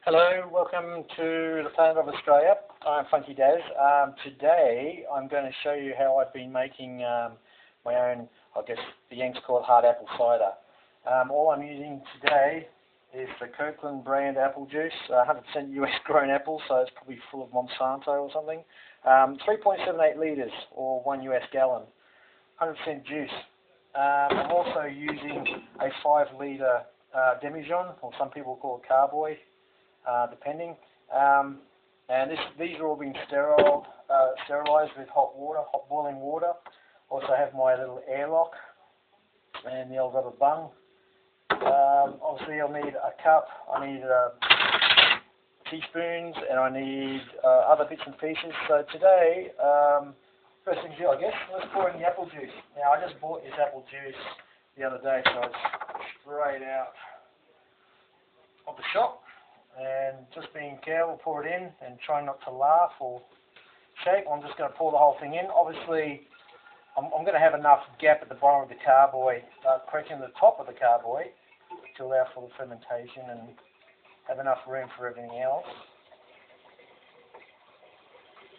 Hello, welcome to the planet of Australia. I'm Funky Daz. Today I'm going to show you how I've been making my own, I guess the Yanks call it hard apple cider. All I'm using today is the Kirkland Brand apple juice, 100% US grown apple, so it's probably full of Monsanto or something. 3.78 litres or 1 US gallon, 100% juice. I'm also using a 5 litre demijohn, or some people call it carboy. Depending, and these are all being sterilised with hot boiling water. Also have my little airlock and the old rubber bung. Obviously I'll need a cup, I need teaspoons, and I need other bits and pieces. So today, first thing to do, I guess, let's pour in the apple juice. Now I just bought this apple juice the other day, so it's straight out of the shop. And just being careful, pour it in and try not to laugh or shake. I'm just going to pour the whole thing in. Obviously, I'm going to have enough gap at the bottom of the carboy, pressing the top of the carboy to allow for the fermentation and have enough room for everything else.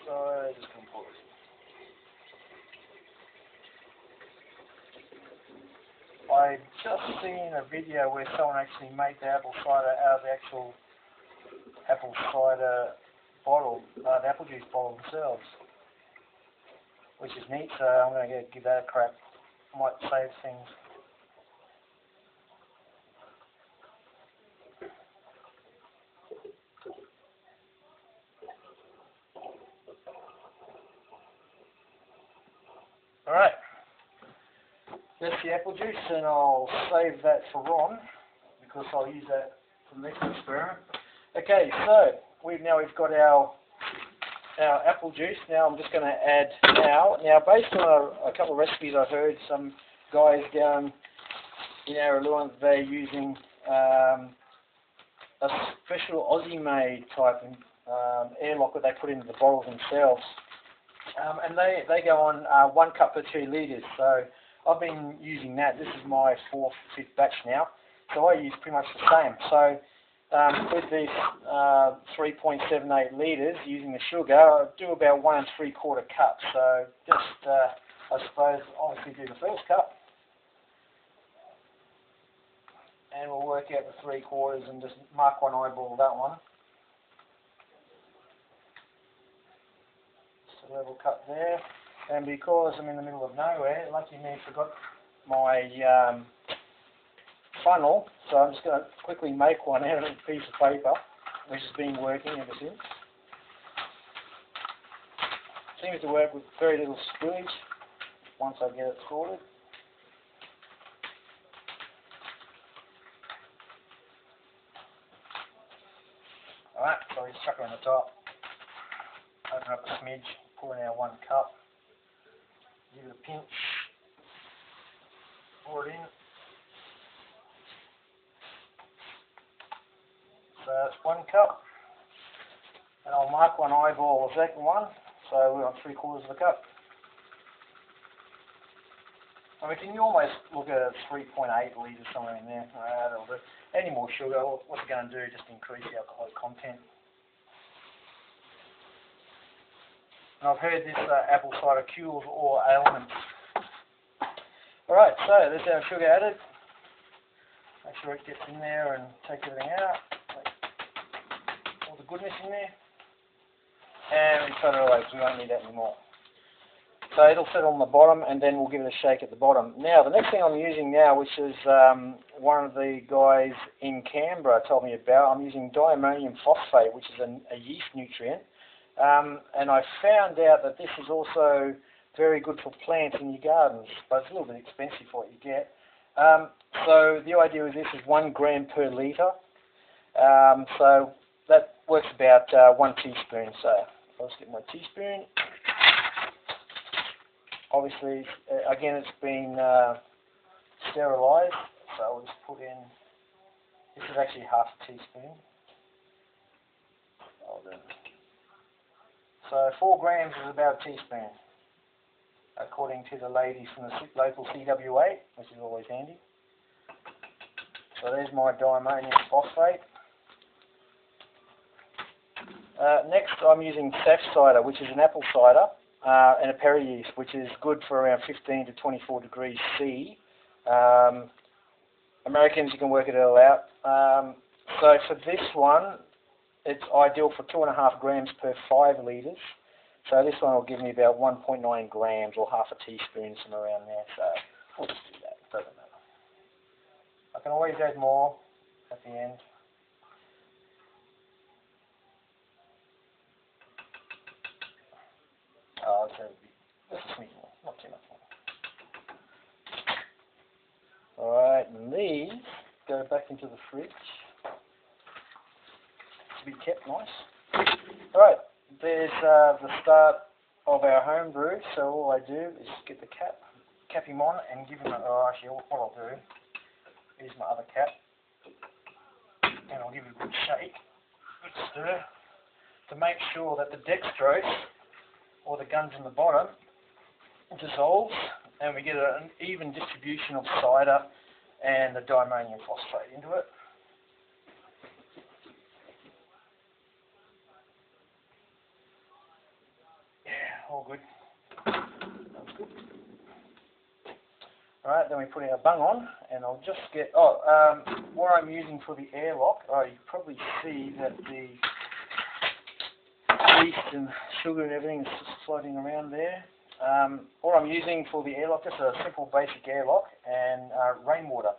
So, just going to pour this in. I just seen a video where someone actually made the apple cider out of the actual apple cider bottle, the apple juice bottle themselves, which is neat, so I'm going to give that a crack. Might save things. Alright, that's the apple juice, and I'll save that for Ron, because I'll use that for the next experiment. Okay, so we've got our apple juice. Now I'm just going to add now based on a couple of recipes I heard some guys down in Aralua, they're using a special Aussie made type airlock that they put into the bottles themselves, and they go on 1 cup per 2 litres. So I've been using that. This is my 4th, 5th batch now, so I use pretty much the same. So with this 3.78 litres, using the sugar, I do about 1 3/4 cups. So just, I suppose, obviously do the first cup, and we'll work out the 3/4 and just mark one eyeball that one. Just a level cut there, and because I'm in the middle of nowhere, lucky me, forgot my funnel, so I'm just going to quickly make one out of a piece of paper, which has been working ever since. Seems to work with very little spillage once I get it sorted. Alright, so we just chuck it on the top, open up a smidge, pour in our 1 cup, give it a pinch, pour it in. So that's 1 cup, and I'll mark one eyeball, the second one, so we're on 3/4 of a cup. I mean, can you almost look at 3.8 litres somewhere in there? That'll do. Any more sugar, what's it going to do? Just increase the alcoholic content. And I've heard this apple cider cures all ailments. Alright, so there's our sugar added. Make sure it gets in there and takes everything out. All the goodness in there, and we throw it away because we won't need that anymore. So it'll settle on the bottom, and then we'll give it a shake at the bottom. Now the next thing I'm using now, which is one of the guys in Canberra told me about, I'm using diammonium phosphate, which is a yeast nutrient, and I found out that this is also very good for plants in your gardens, but it's a little bit expensive for what you get. So the idea with this is 1 gram per litre. So that works about 1 teaspoon. So I'll just get my teaspoon. Obviously, again, it's been sterilised, so I'll just put in, this is actually half a teaspoon. So 4 grams is about a teaspoon, according to the lady from the local CWA, which is always handy. So there's my diammonium phosphate. Next I'm using Safcider, which is an apple cider and a perry yeast, which is good for around 15 to 24 degrees C. Americans, you can work it all out. So for this one, it's ideal for 2.5 grams per 5 litres. So this one will give me about 1.9 grams or half a teaspoon, somewhere around there. So we'll just do that. It doesn't matter. I can always add more at the end. Oh, it's just a smidge more, not too much more. Alright, and these go back into the fridge to be kept nice. Alright, there's the start of our home brew, so all I do is get the cap him on and give him actually what I'll do is my other cap, and I'll give it a good shake, good stir, to make sure that the dextrose, or the guns in the bottom, dissolves, and we get an even distribution of cider and the diammonium phosphate into it. Yeah, all good. That's good. Alright, then we put our bung on, and I'll just get, what I'm using for the airlock, you can probably see that the yeast and sugar and everything is just floating around there. What I'm using for the airlock, just a simple basic airlock, and rainwater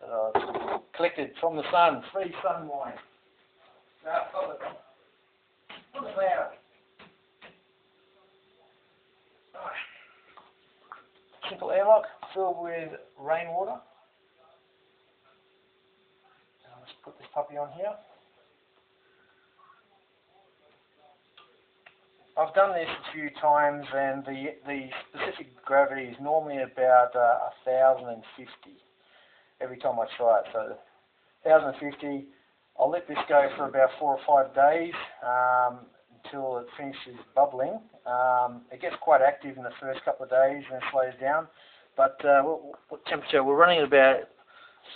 that I've collected from the sun, free sun wine. What's that? Simple airlock filled with rainwater. Let's put this puppy on here. I've done this a few times, and the specific gravity is normally about 1,050 every time I try it. So 1,050, I'll let this go for about 4 or 5 days until it finishes bubbling. It gets quite active in the first couple of days and then slows down. But what temperature? We're running at about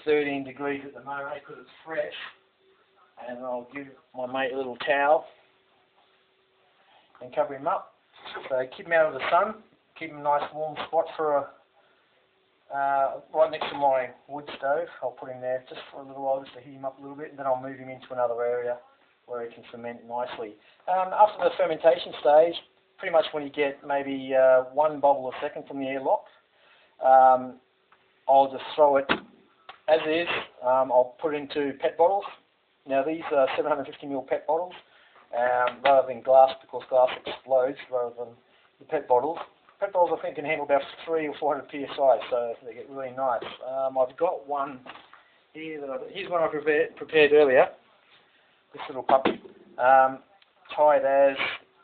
13 degrees at the moment because it's fresh. And I'll give my mate a little towel and cover him up. So keep him out of the sun, keep him a nice warm spot for right next to my wood stove. I'll put him there just for a little while, just to heat him up a little bit, and then I'll move him into another area where he can ferment nicely. After the fermentation stage, pretty much when you get maybe 1 bubble a second from the airlock, I'll just throw it as is. I'll put it into PET bottles. Now these are 750ml PET bottles. Rather than glass, because glass explodes rather than the PET bottles. PET bottles I think can handle about 300 or 400 psi, so they get really nice. I've got one here here's one I prepared earlier. This little puppy, tied as,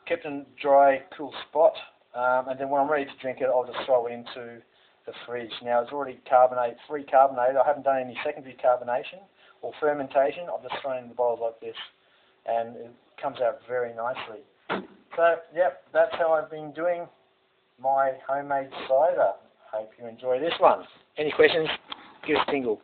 kept in a dry, cool spot, and then when I'm ready to drink it, I'll just throw it into the fridge. Now it's already free carbonated. I haven't done any secondary carbonation or fermentation. I've just thrown it in the bottles like this, and it comes out very nicely. So, yep, that's how I've been doing my homemade cider. Hope you enjoy this one. Any questions? Give us a tingle.